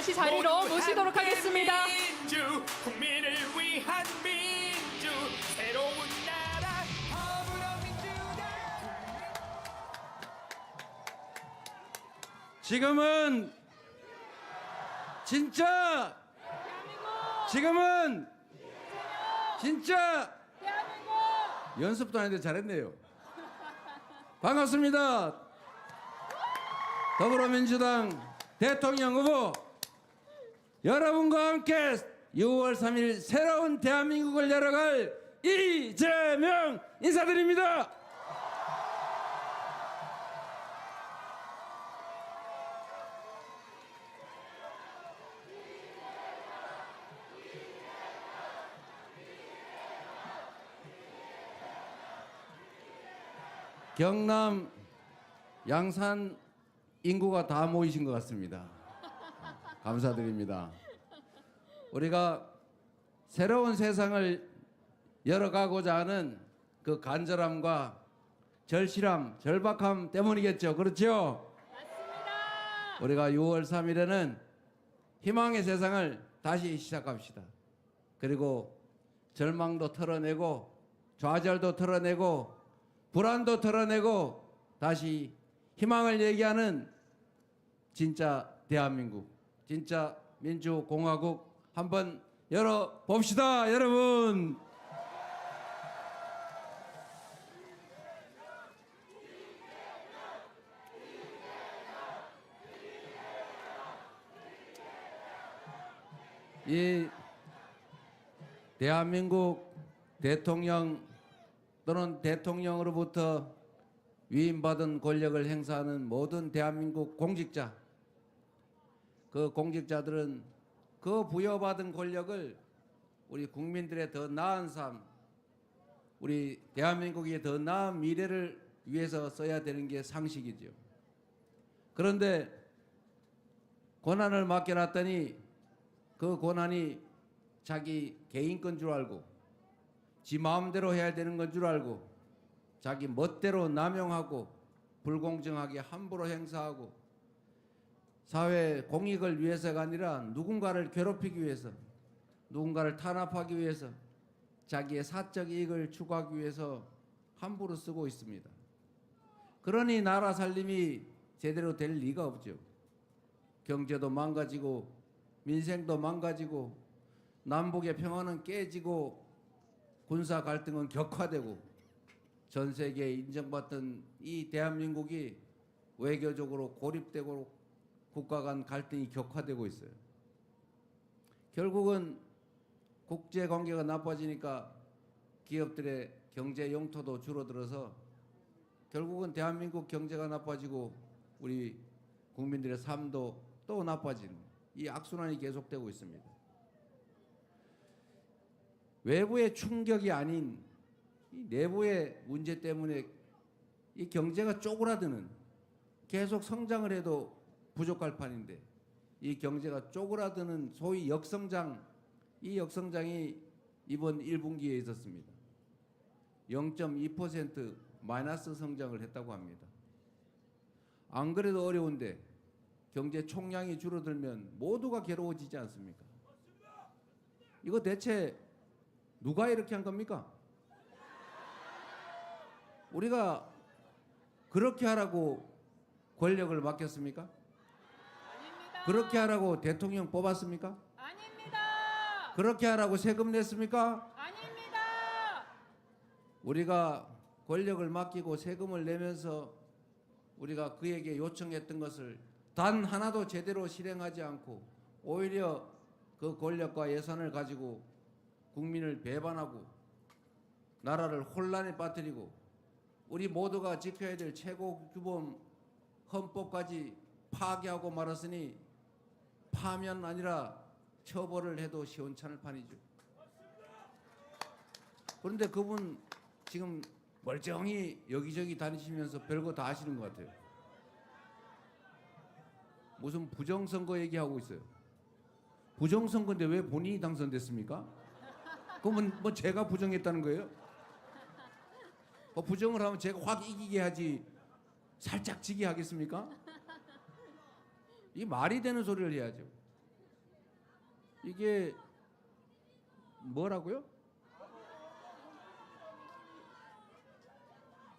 다시 자리로 모시도록 하겠습니다. 민주, 국민을 위한 민주, 새로운 나라 더불어민주당. 지금은 진짜 연습도 안 했는데 잘했네요. 반갑습니다. 더불어민주당 대통령 후보 여러분과 함께 6월 3일 새로운 대한민국을 열어갈 이재명 인사드립니다. 경남 양산 인구가 다 모이신 것 같습니다. 감사드립니다. 우리가 새로운 세상을 열어가고자 하는 그 간절함과 절실함, 절박함 때문이겠죠. 그렇죠? 맞습니다. 우리가 6월 3일에는 희망의 세상을 다시 시작합시다. 그리고 절망도 털어내고 좌절도 털어내고 불안도 털어내고 다시 희망을 얘기하는 진짜 대한민국, 진짜 민주공화국 한번 열어봅시다, 여러분. 이 대한민국 대통령 또는 대통령으로부터 위임받은 권력을 행사하는 모든 대한민국 공직자, 그 공직자들은 그 부여받은 권력을 우리 국민들의 더 나은 삶, 우리 대한민국의 더 나은 미래를 위해서 써야 되는 게 상식이죠. 그런데 권한을 맡겨놨더니 그 권한이 자기 개인 건 줄 알고 지 마음대로 해야 되는 건 줄 알고 자기 멋대로 남용하고 불공정하게 함부로 행사하고 사회 공익을 위해서가 아니라 누군가를 괴롭히기 위해서, 누군가를 탄압하기 위해서, 자기의 사적 이익을 추구하기 위해서 함부로 쓰고 있습니다. 그러니 나라 살림이 제대로 될 리가 없죠. 경제도 망가지고 민생도 망가지고 남북의 평화는 깨지고 군사 갈등은 격화되고 전 세계에 인정받던 이 대한민국이 외교적으로 고립되고 국가 간 갈등이 격화되고 있어요. 결국은 국제 관계가 나빠지니까 기업들의 경제 용토도 줄어들어서 결국은 대한민국 경제가 나빠지고 우리 국민들의 삶도 또 나빠지는 이 악순환이 계속되고 있습니다. 외부의 충격이 아닌 이 내부의 문제 때문에 이 경제가 쪼그라드는, 계속 성장을 해도 부족할 판인데 이 경제가 쪼그라드는 소위 역성장, 이 역성장이 이번 1분기에 있었습니다. 0.2% 마이너스 성장을 했다고 합니다. 안 그래도 어려운데 경제 총량이 줄어들면 모두가 괴로워지지 않습니까? 이거 대체 누가 이렇게 한 겁니까? 우리가 그렇게 하라고 권력을 맡겼습니까? 아닙니다. 그렇게 하라고 대통령 뽑았습니까? 아닙니다. 그렇게 하라고 세금 냈습니까? 아닙니다. 우리가 권력을 맡기고 세금을 내면서 우리가 그에게 요청했던 것을 단 하나도 제대로 실행하지 않고 오히려 그 권력과 예산을 가지고 국민을 배반하고 나라를 혼란에 빠뜨리고 우리 모두가 지켜야 될 최고규범 헌법까지 파괴하고 말았으니 파면 아니라 처벌을 해도 시원찮을 판이죠. 그런데 그분 지금 멀쩡히 여기저기 다니시면서 별거 다 하시는 것 같아요. 무슨 부정선거 얘기하고 있어요. 부정선거인데 왜 본인이 당선됐습니까? 그러면 뭐 제가 부정했다는 거예요? 부정을 하면 제가 확 이기게 하지 살짝 지게 하겠습니까? 이 말이 되는 소리를 해야죠. 이게 뭐라고요?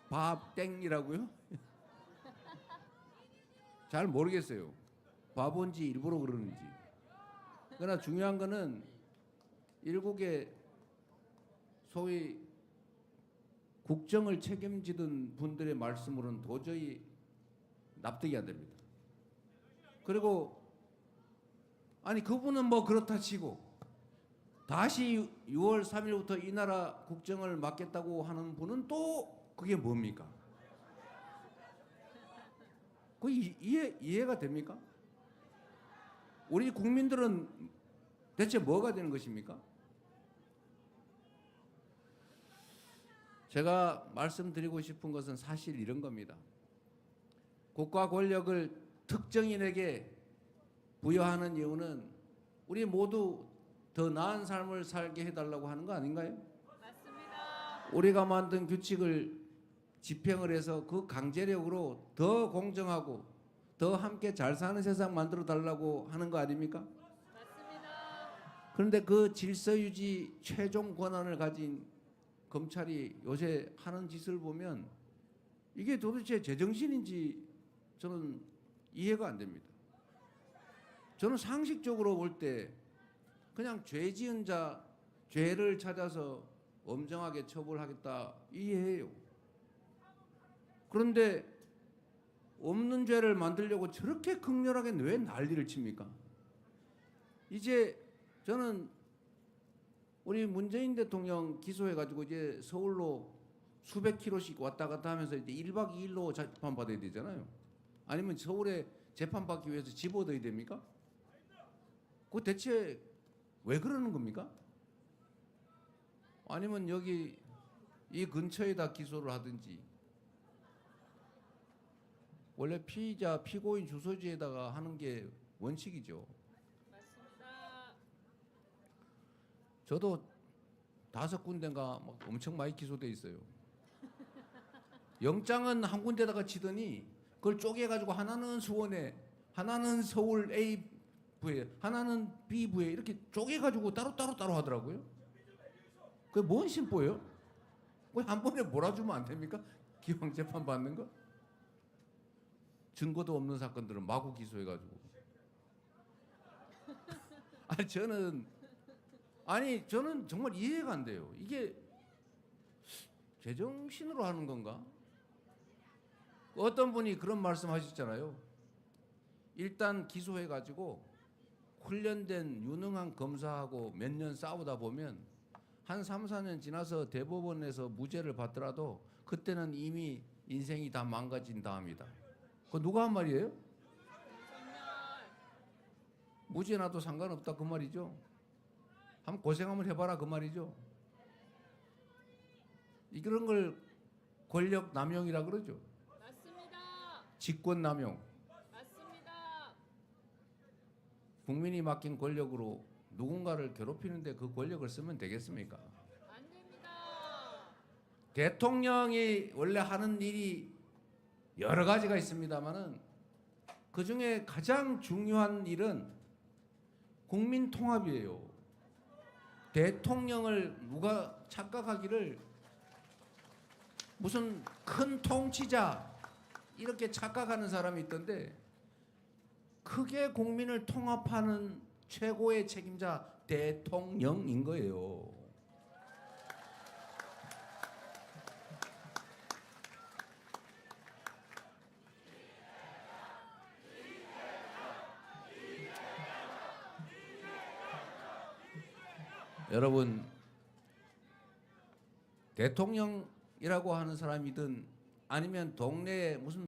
밥땡이라고요? 잘 모르겠어요. 바본지 일부러 그러는지. 그러나 중요한 거는 일국의 소위 국정을 책임지던 분들의 말씀으로는 도저히 납득이 안 됩니다. 그리고 아니 그분은 뭐 그렇다 치고 다시 6월 3일부터 이 나라 국정을 맡겠다고 하는 분은 또 그게 뭡니까? 그 이해가 됩니까? 우리 국민들은 대체 뭐가 되는 것입니까? 제가 말씀드리고 싶은 것은 사실 이런 겁니다. 국가 권력을 특정인에게 부여하는 이유는 우리 모두 더 나은 삶을 살게 해달라고 하는 거 아닌가요? 맞습니다. 우리가 만든 규칙을 집행을 해서 그 강제력으로 더 공정하고 더 함께 잘 사는 세상 만들어 달라고 하는 거 아닙니까? 맞습니다. 그런데 그 질서 유지 최종 권한을 가진 검찰이 요새 하는 짓을 보면 이게 도대체 제정신인지 저는 이해가 안 됩니다. 저는 상식적으로 볼 때 그냥 죄 지은 자 죄를 찾아서 엄정하게 처벌하겠다 이해해요. 그런데 없는 죄를 만들려고 저렇게 극렬하게 왜 난리를 칩니까? 이제 저는 우리 문재인 대통령 기소해가지고 이제 서울로 수백 킬로씩 왔다 갔다 하면서 이제 1박 2일로 재판 받아야 되잖아요. 아니면 서울에 재판 받기 위해서 집 얻어야 됩니까? 그 대체 왜 그러는 겁니까? 아니면 여기 이 근처에다 기소를 하든지. 원래 피의자 피고인 주소지에다가 하는 게 원칙이죠. 맞습니다. 저도 5군데인가 막 엄청 많이 기소돼 있어요. 영장은 한 군데다가 치더니 그걸 쪼개가지고 하나는 수원에, 하나는 서울 A 부에, 하나는 B 부에 이렇게 쪼개가지고 따로 하더라고요. 그게 뭔 심보예요? 왜 한 번에 몰아주면 안 됩니까? 기왕 재판 받는 거? 증거도 없는 사건들은 마구 기소해가지고. 저는 정말 이해가 안 돼요. 이게 제정신으로 하는 건가? 어떤 분이 그런 말씀하셨잖아요. 일단 기소해가지고 훈련된 유능한 검사하고 몇 년 싸우다 보면 한 3, 4년 지나서 대법원에서 무죄를 받더라도 그때는 이미 인생이 다 망가진다 합니다. 그거 누가 한 말이에요? 무죄 나도 상관없다 그 말이죠. 한번 고생 한번 해봐라 그 말이죠. 이런 걸 권력 남용이라 그러죠. 맞습니다. 직권 남용. 맞습니다. 국민이 맡긴 권력으로 누군가를 괴롭히는데 그 권력을 쓰면 되겠습니까? 안 됩니다. 대통령이 원래 하는 일이 여러 가지가 있습니다만은 그 중에 가장 중요한 일은 국민 통합이에요. 대통령을 누가 착각하기를 무슨 큰 통치자 이렇게 착각하는 사람이 있던데 크게 국민을 통합하는 최고의 책임자 대통령인 거예요. 여러분, 대통령이라고 하는 사람이든 아니면 동네에 무슨